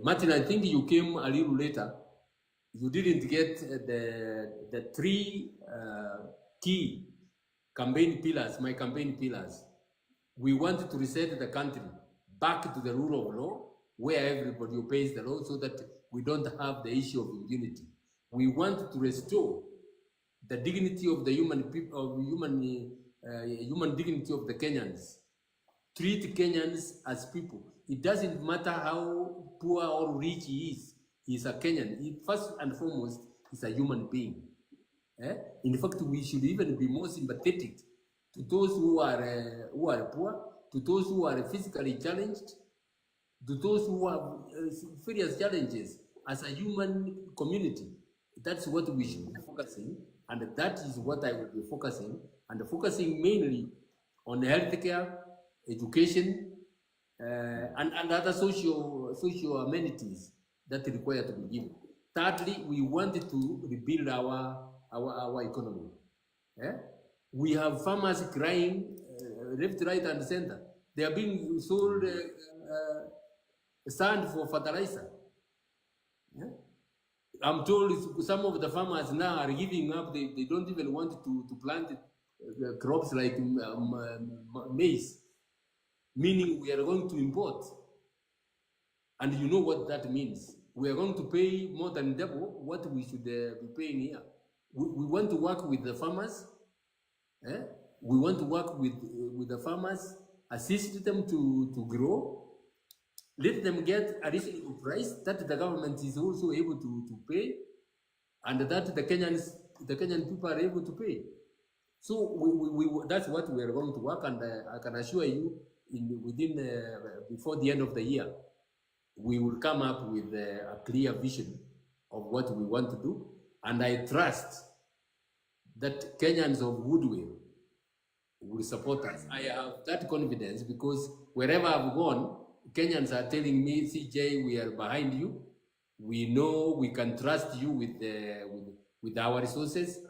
Martin, I think you came a little later. You didn't get the three key campaign pillars, my campaign pillars. We want to reset the country back to the rule of law, where everybody obeys the law, so that we don't have the issue of impunity. We want to restore the dignity of the human people, of human dignity of the Kenyans. Treat Kenyans as people. It doesn't matter how poor or rich he is. He's a Kenyan. He, first and foremost, he's a human being. In fact, we should even be more sympathetic to those who are poor, to those who are physically challenged, to those who have various challenges as a human community. That's what we should be focusing, and that is what I will be focusing, and focusing mainly on healthcare, education, and other social amenities that require to be given. Thirdly, we wanted to rebuild our economy. We have farmers crying left, right, and center. They are being sold sand for fertilizer. I'm told some of the farmers now are giving up. They don't even want to plant crops like maize, meaning we are going to import. And you know what that means. We are going to pay more than double what we should be paying here. We want to work with the farmers. We want to work with the farmers, assist them to grow, let them get a reasonable price that the government is also able to pay, and that the Kenyan people are able to pay. So that's what we are going to work, and I can assure you, before the end of the year, we will come up with a clear vision of what we want to do, and I trust that Kenyans of goodwill will support us. I have that confidence because wherever I've gone, Kenyans are telling me, CJ, we are behind you. We know we can trust you with our resources,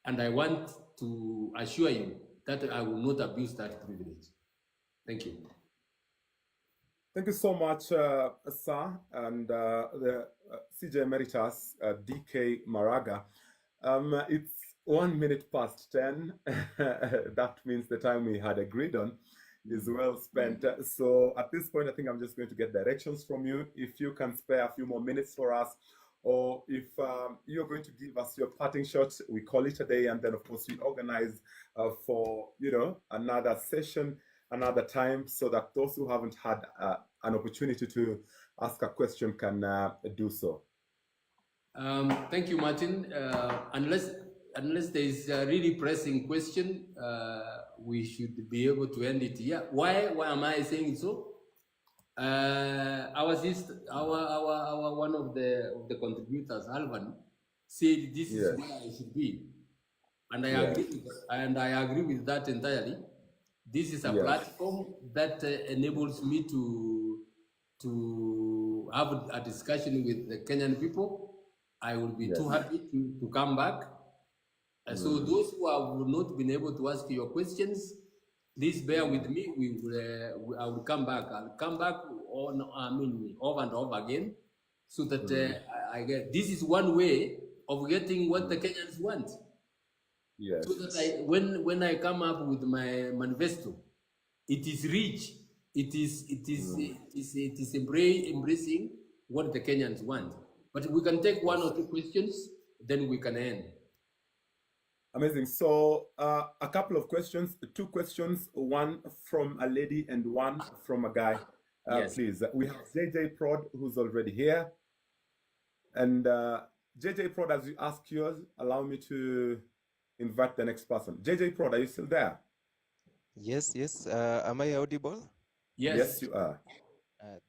and I want to assure you that I will not abuse that privilege. Thank you. Thank you so much, sir, and the CJ Emeritus, DK Maraga. It's 1 minute past 10. That means the time we had agreed on is well spent. So at this point, I think I'm just going to get directions from you. If you can spare a few more minutes for us, or if you're going to give us your parting shots, we call it a day, and then of course we organize for another session, another time, so that those who haven't had an opportunity to ask a question can do so. Thank you, Martin. Unless there is a really pressing question, we should be able to end it here. Why am I saying so? Our one of the contributors, Alvan, said this is where I should be, and I agree with that entirely. This is a platform that enables me to have a discussion with the Kenyan people. I will be too happy to come back. So those who have not been able to ask your questions, please bear with me. I will come back. I'll come back over and over again, so that I get. This is one way of getting what the Kenyans want. Yes. So that when I come up with my manifesto, it is rich. It is embracing what the Kenyans want. But we can take one or two questions, then we can end. Amazing. So a couple of questions, 2 questions, one from a lady and one from a guy. Please. We have JJ Prod, who's already here. And JJ Prod, as you ask yours, allow me to invite the next person. JJ Prod, are you still there? Yes. Am I audible? Yes, you are.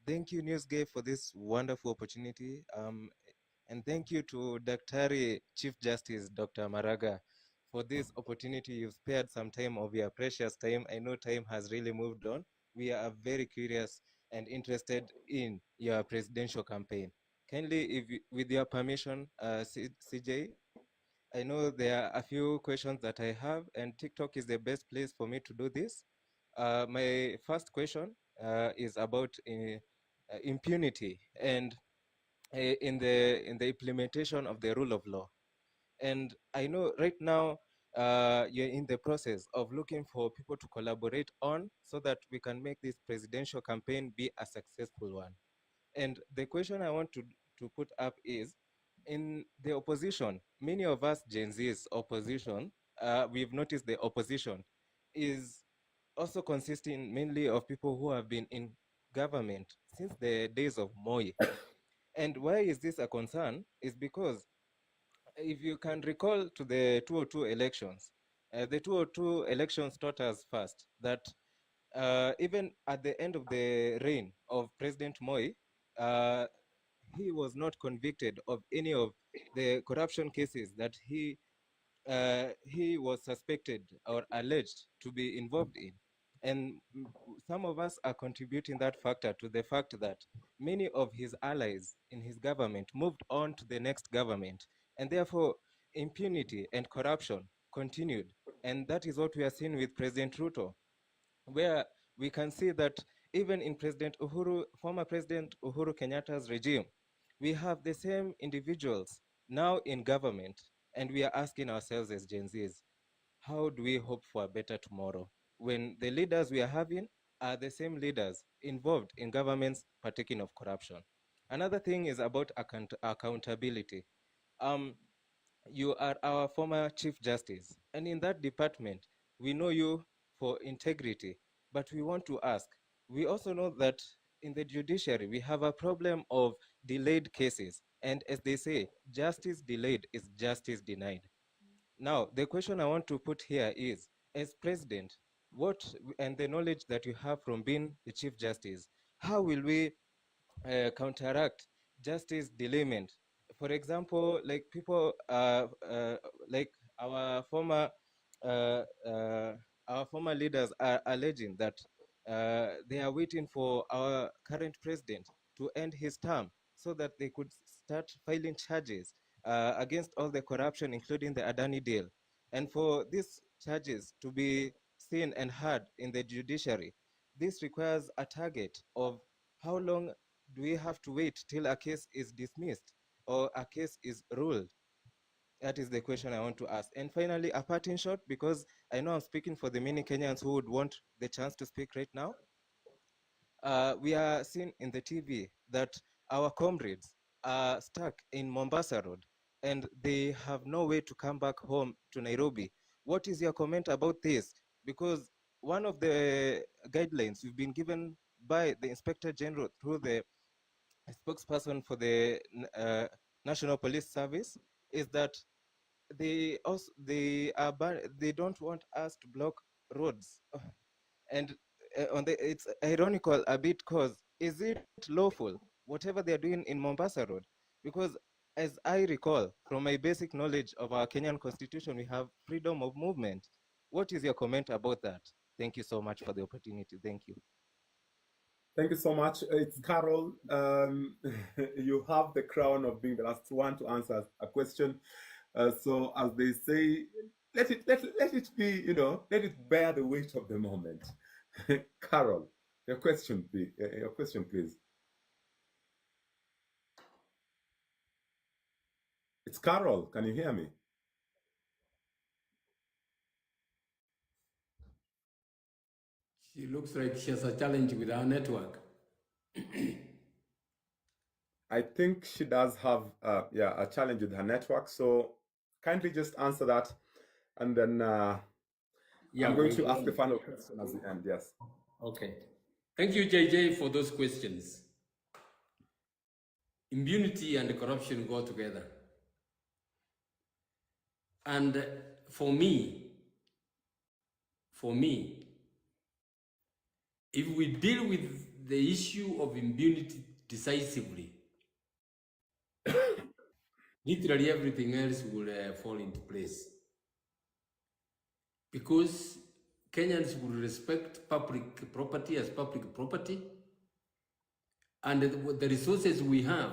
Thank you, Newsgate, for this wonderful opportunity. And thank you to Dr. Chief Justice, Dr. Maraga, for this opportunity. You've spared some time of your precious time. I know time has really moved on. We are very curious and interested in your presidential campaign. Kindly, with your permission, CJ, I know there are a few questions that I have, and TikTok is the best place for me to do this. My first question is about impunity and in the implementation of the rule of law. And I know right now you're in the process of looking for people to collaborate on so that we can make this presidential campaign be a successful one. And the question I want to put up is, in the opposition, many of us Gen Z's opposition, we've noticed the opposition is also consisting mainly of people who have been in government since the days of Moi. And why is this a concern? Is because if you can recall to the 2002 elections, the 2002 elections taught us first that even at the end of the reign of President Moi, he was not convicted of any of the corruption cases that he was suspected or alleged to be involved in. And some of us are contributing that factor to the fact that many of his allies in his government moved on to the next government, and therefore impunity and corruption continued. And that is what we are seeing with President Ruto, where we can see that even in former President Uhuru Kenyatta's regime, we have the same individuals now in government, and we are asking ourselves as Gen Zs, how do we hope for a better tomorrow when the leaders we are having are the same leaders involved in governments partaking of corruption? Another thing is about accountability. You are our former Chief Justice, and in that department, we know you for integrity, but we want to ask, we also know that in the judiciary, we have a problem of delayed cases, and as they say, justice delayed is justice denied. Now, the question I want to put here is, as president, and the knowledge that you have from being the Chief Justice, how will we counteract justice delayment? For example, like people, like our former, uh, uh, our former leaders are alleging that they are waiting for our current president to end his term so that they could start filing charges against all the corruption, including the Adani deal. And for these charges to be seen and heard in the judiciary, this requires a target of how long do we have to wait till a case is dismissed or a case is ruled? That is the question I want to ask. And finally, a parting shot, because I know I'm speaking for the many Kenyans who would want the chance to speak right now. We are seeing in the TV that our comrades are stuck in Mombasa Road and they have no way to come back home to Nairobi. What is your comment about this? Because one of the guidelines we've been given by the Inspector General through the spokesperson for the National Police Service is that they don't want us to block roads. And it's ironical a bit, because is it lawful whatever they're doing in Mombasa Road? Because as I recall from my basic knowledge of our Kenyan constitution, we have freedom of movement. What is your comment about that? Thank you so much for the opportunity. Thank you. Thank you so much. It's Carol. You have the crown of being the last one to answer a question. So as they say, let it be, let it bear the weight of the moment. Carol, your question, please. It's Carol. Can you hear me? She looks like she has a challenge with our network. I think she does have a challenge with her network. So kindly just answer that, and then I'm going to ask the final question at the end. Yes. Okay. Thank you, JJ, for those questions. Impunity and corruption go together. And for me, if we deal with the issue of impunity decisively, literally everything else will fall into place. Because Kenyans will respect public property as public property, and the resources we have.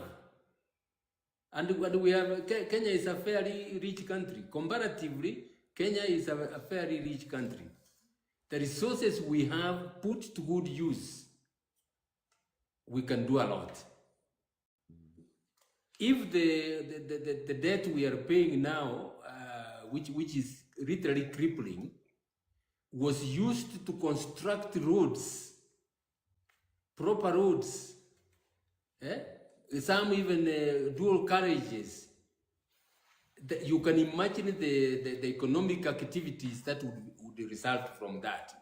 And we have, Kenya is a fairly rich country. Comparatively, Kenya is a fairly rich country. The resources we have put to good use we can do a lot. If the debt we are paying now, which is literally crippling, was used to construct roads, proper roads, some even dual carriages, you can imagine the economic activities that would result from that.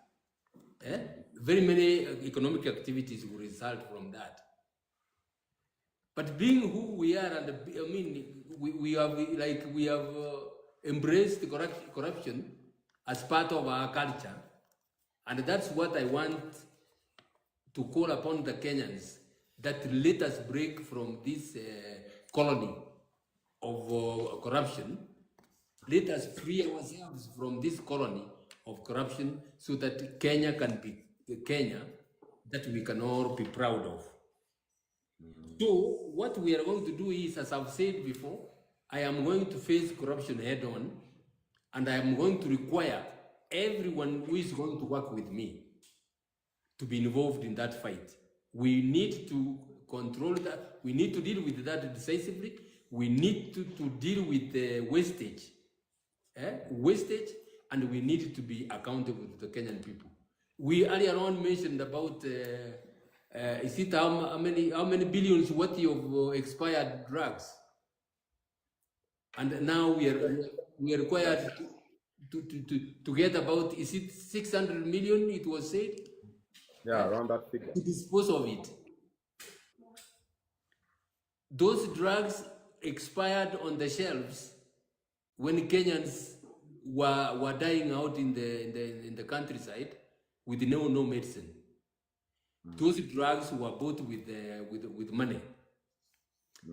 Very many economic activities will result from that. But being who we are, and I mean, we have embraced corruption as part of our culture, and that's what I want to call upon the Kenyans, that let us break from this colony of corruption. Let us free ourselves from this colony of corruption so that Kenya can be the Kenya that we can all be proud of. So what we are going to do is, as I've said before, I am going to face corruption head on, and I am going to require everyone who is going to work with me to be involved in that fight. We need to control that. We need to deal with that decisively. We need to deal with the wastage, and we need to be accountable to the Kenyan people. We earlier on mentioned about is it how many billions worth of expired drugs, and now we are required to get about, is it 600 million? It was said. Yeah, around that figure. To dispose of it. Those drugs expired on the shelves when Kenyans were dying out in the countryside with no medicine. Those drugs were bought with money.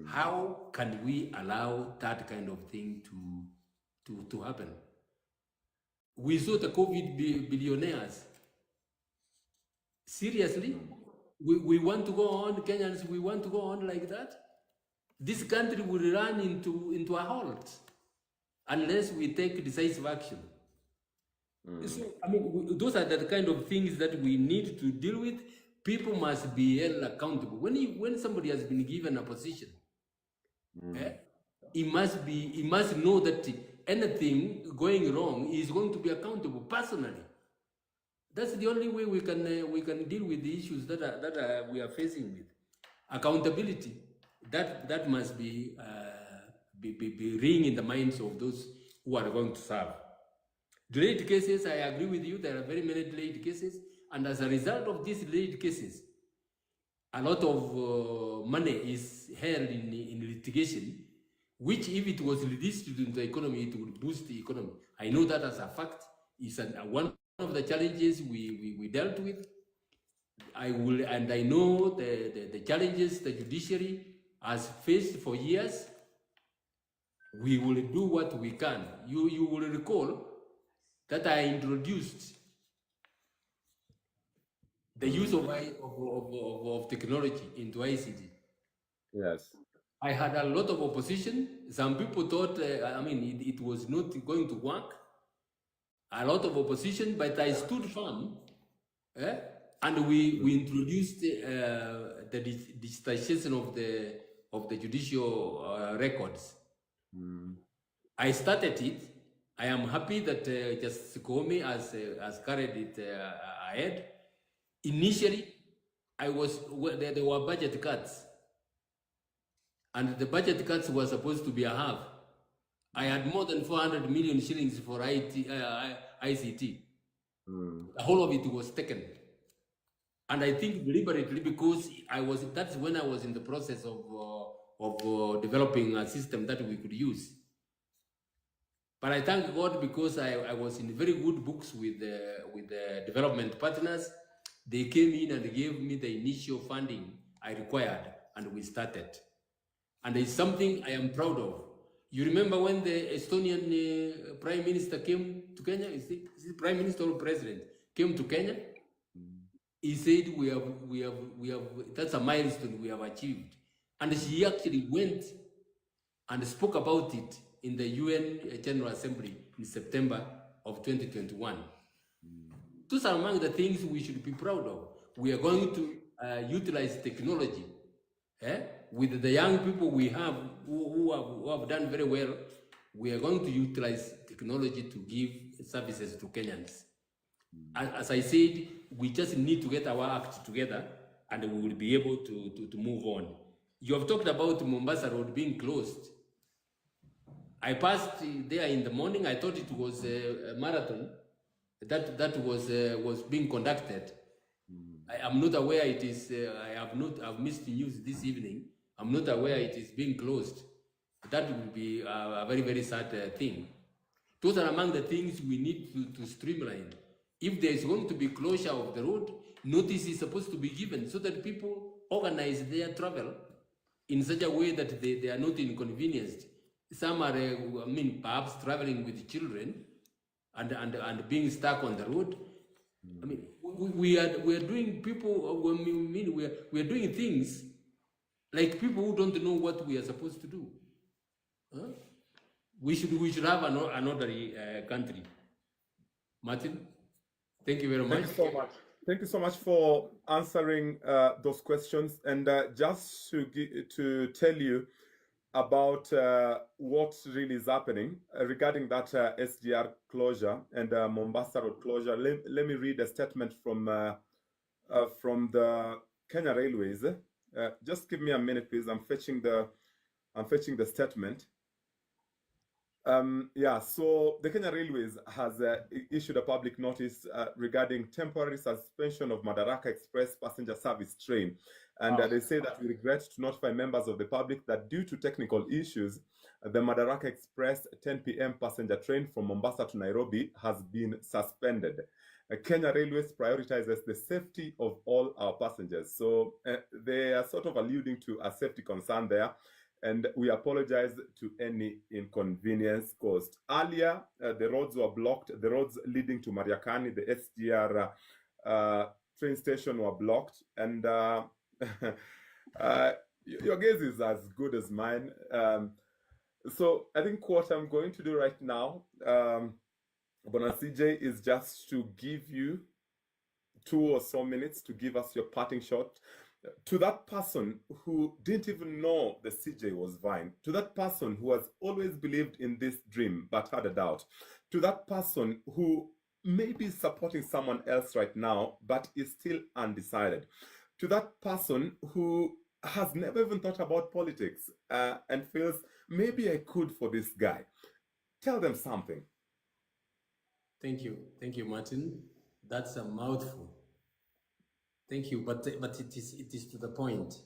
How can we allow that kind of thing to happen? We saw the COVID billionaires. Seriously, we want to go on, Kenyans, we want to go on like that? This country will run into a halt unless we take decisive action. So, I mean, those are the kind of things that we need to deal with. People must be held accountable. When somebody has been given a position, he must know that anything going wrong is going to be accountable personally. That's the only way we can deal with the issues that we are facing with. Accountability, that must be ring in the minds of those who are going to serve. Delayed cases, I agree with you, there are very many delayed cases, and as a result of these delayed cases, a lot of money is held in litigation, which if it was released into the economy, it would boost the economy. I know that as a fact. It's one of the challenges we dealt with. I know the challenges the judiciary has faced for years. We will do what we can. You will recall that I introduced the use of technology into ICT. Yes. I had a lot of opposition. Some people thought, it was not going to work. A lot of opposition, but I stood firm, and we introduced the digitization of the judicial records. I started it. I am happy that Justice Koome has carried it ahead. Initially, there were budget cuts, and the budget cuts were supposed to be a half. I had more than 400 million shillings for ICT. The whole of it was taken. And I think deliberately, because that's when I was in the process of developing a system that we could use. But I thank God, because I was in very good books with the development partners. They came in and gave me the initial funding I required, and we started. And it's something I am proud of. You remember when the Estonian Prime Minister came to Kenya? Is it Prime Minister or President came to Kenya? He said we have that's a milestone we have achieved. And she actually went and spoke about it in the UN General Assembly in September of 2021. Those are among the things we should be proud of. We are going to utilize technology. With the young people we have who have done very well, we are going to utilize technology to give services to Kenyans. As I said, we just need to get our act together and we will be able to move on. You have talked about Mombasa Road being closed. I passed there in the morning. I thought it was a marathon that was being conducted. I am not aware it is. I've missed the news this evening. I'm not aware it is being closed. That would be a very, very sad thing. Those are among the things we need to streamline. If there is going to be closure of the road, notice is supposed to be given so that people organize their travel in such a way that they are not inconvenienced. Some are, perhaps traveling with children and being stuck on the road. I mean, we are doing we are doing things like people who don't know what we are supposed to do. Huh? We should have an orderly country. Martin, thank you very much. Thank you so much. Thank you so much for answering those questions. And just to tell you about what really is happening regarding that SGR closure and Mombasa Road closure, let me read a statement from the Kenya Railways. Just give me a minute, please. I'm fetching the statement. So the Kenya Railways has issued a public notice regarding temporary suspension of Maraga Express passenger service train. And they say that we regret to notify members of the public that due to technical issues, the Maraga Express 10 p.m. passenger train from Mombasa to Nairobi has been suspended. Kenya Railways prioritizes the safety of all our passengers. So they are sort of alluding to a safety concern there. And we apologize to any inconvenience caused. Earlier, the roads were blocked. The roads leading to Mariakani, the SGR train station, were blocked. And your guess is as good as mine. So I think what I'm going to do right now, Bona CJ, is just to give you 2 or so minutes to give us your parting shot. To that person who didn't even know the CJ was Vine, to that person who has always believed in this dream but had a doubt, to that person who may be supporting someone else right now but is still undecided, to that person who has never even thought about politics and feels maybe I could for this guy, tell them something. Thank you, Martin. That's a mouthful. Thank you, but it is to the point.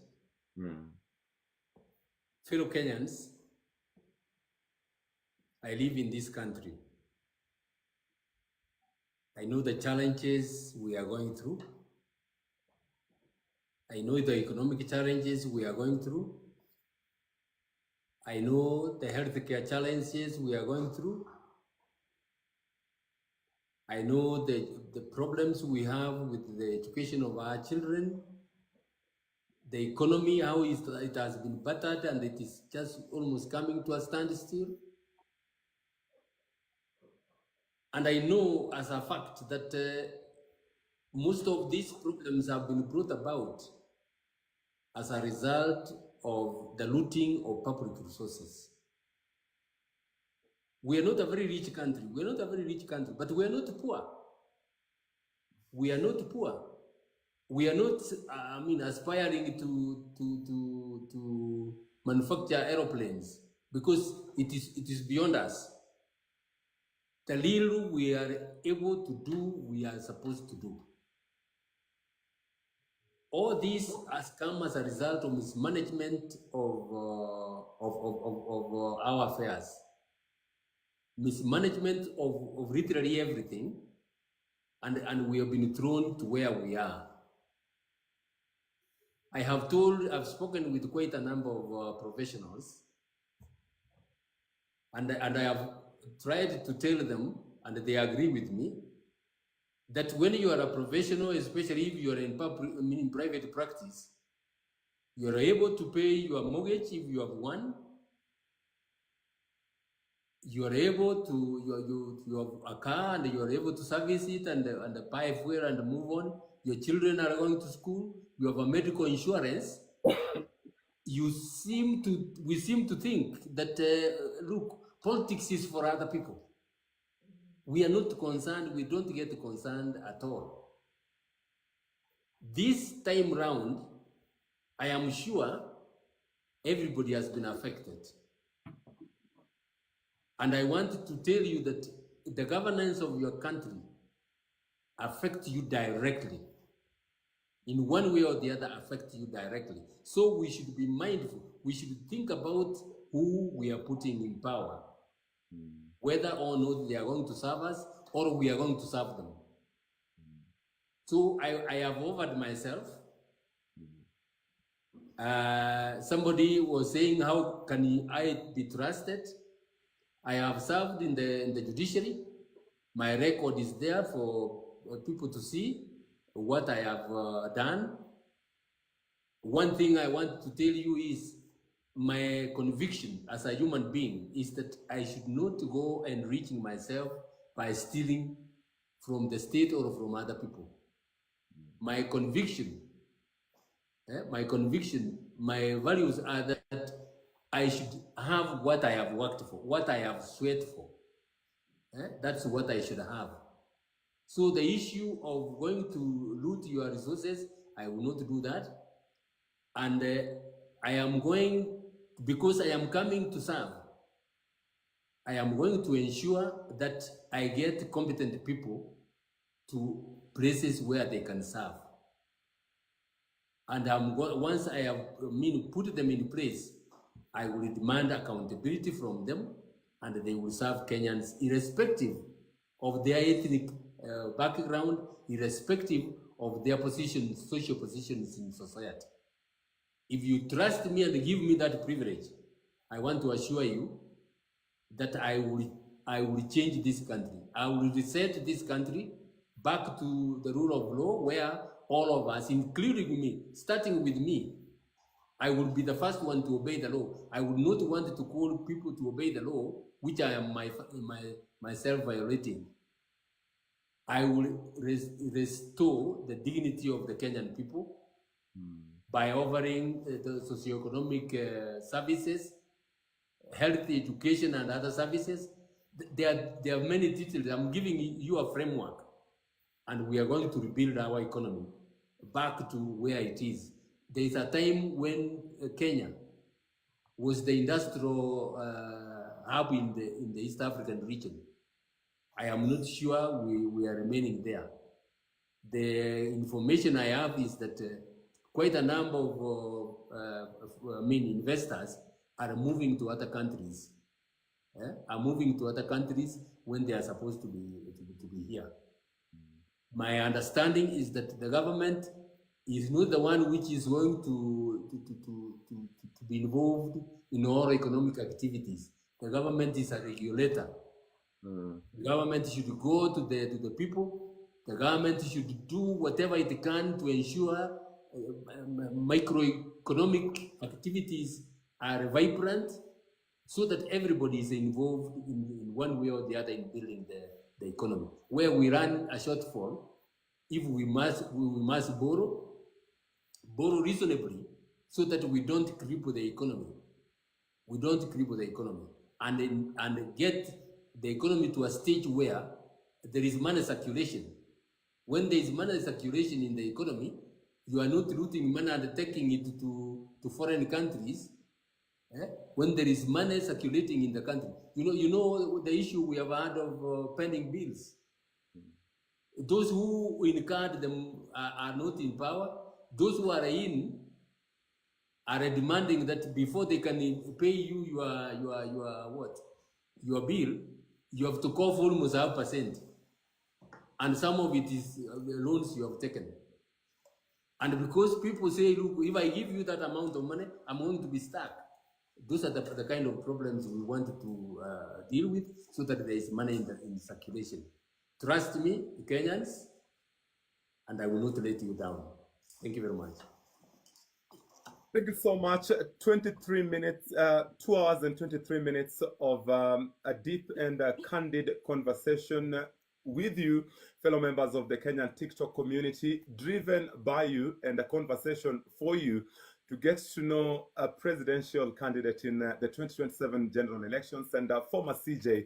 Fellow Kenyans, I live in this country. I know the challenges we are going through. I know the economic challenges we are going through. I know the healthcare challenges we are going through. I know the problems we have with the education of our children, the economy, how it has been battered and it is just almost coming to a standstill. And I know as a fact that most of these problems have been brought about as a result of the looting of public resources. We are not a very rich country. We are not a very rich country, but we are not poor. We are not poor. We are not, aspiring to manufacture aeroplanes because it is beyond us. The little we are able to do, we are supposed to do. All this has come as a result of mismanagement of our affairs. Mismanagement of literally everything, and we have been thrown to where we are. I've spoken with quite a number of professionals, and I have tried to tell them, and they agree with me, that when you are a professional, especially if you are in private practice, you are able to pay your mortgage if you have one. You are able to, you have a car and you are able to service it and buy fuel and move on. Your children are going to school. you have a medical insurance, we seem to think that, look, politics is for other people. We are not concerned, we don't get concerned at all. This time round, I am sure everybody has been affected. And I want to tell you that the governance of your country affects you directly. In one way or the other, affect you directly. So we should be mindful. We should think about who we are putting in power, whether or not they are going to serve us or we are going to serve them. So I have offered myself. Somebody was saying, how can I be trusted? I have served in the judiciary. My record is there for people to see what I have done. One thing I want to tell you is my conviction as a human being is that I should not go enriching myself by stealing from the state or from other people. My conviction, my values are that I should have what I have worked for, what I have sweat for. That's what I should have. So the issue of going to loot your resources, I will not do that. And I am going, because I am coming to serve, I am going to ensure that I get competent people to places where they can serve. And once I have put them in place, I will demand accountability from them, and they will serve Kenyans irrespective of their ethnic background, irrespective of their positions, social positions in society. If you trust me and give me that privilege, I want to assure you that I will change this country. I will reset this country back to the rule of law, where all of us, including me, starting with me, I will be the first one to obey the law. I would not want to call people to obey the law, which I am myself violating. I will restore the dignity of the Kenyan people by offering the socioeconomic services, health, education, and other services. There are many details. I'm giving you a framework, and we are going to rebuild our economy back to where it is. There is a time when Kenya was the industrial hub in the East African region. I am not sure we are remaining there. The information I have is that quite a number of investors are moving to other countries. Are moving to other countries when they are supposed to be here. My understanding is that the government is not the one which is going to be involved in all economic activities. The government is a regulator. The government should go to the people. The government should do whatever it can to ensure microeconomic activities are vibrant, so that everybody is involved in one way or the other in building the economy. Where we run a shortfall, if we must borrow reasonably, so that we don't cripple the economy. We don't cripple the economy, and get the economy to a stage where there is money circulation. When there is money circulation in the economy, you are not looting money and taking it to foreign countries. When there is money circulating in the country, you know the issue we have had of pending bills. Those who incurred them are not in power. Those who are in are demanding that before they can pay you your bill, you have to cough almost 0.5%, and some of it is loans you have taken. And because people say, look, if I give you that amount of money, I'm going to be stuck. Those are the kind of problems we wanted to deal with, so that there is money in circulation. Trust me, Kenyans, and I will not let you down. Thank you very much. Thank you so much. 23 minutes, 2 hours and 23 minutes of a deep and candid conversation with you, fellow members of the Kenyan TikTok community, driven by you and a conversation for you to get to know a presidential candidate in the 2027 general elections and former CJ,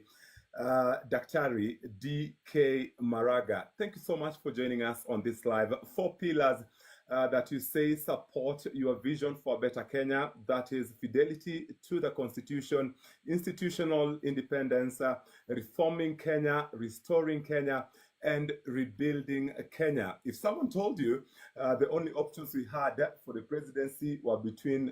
Daktari D.K. Maraga. Thank you so much for joining us on this live. 4 pillars that you say support your vision for a better Kenya. That is fidelity to the Constitution, institutional independence, reforming Kenya, restoring Kenya, and rebuilding Kenya. If someone told you the only options we had for the presidency were between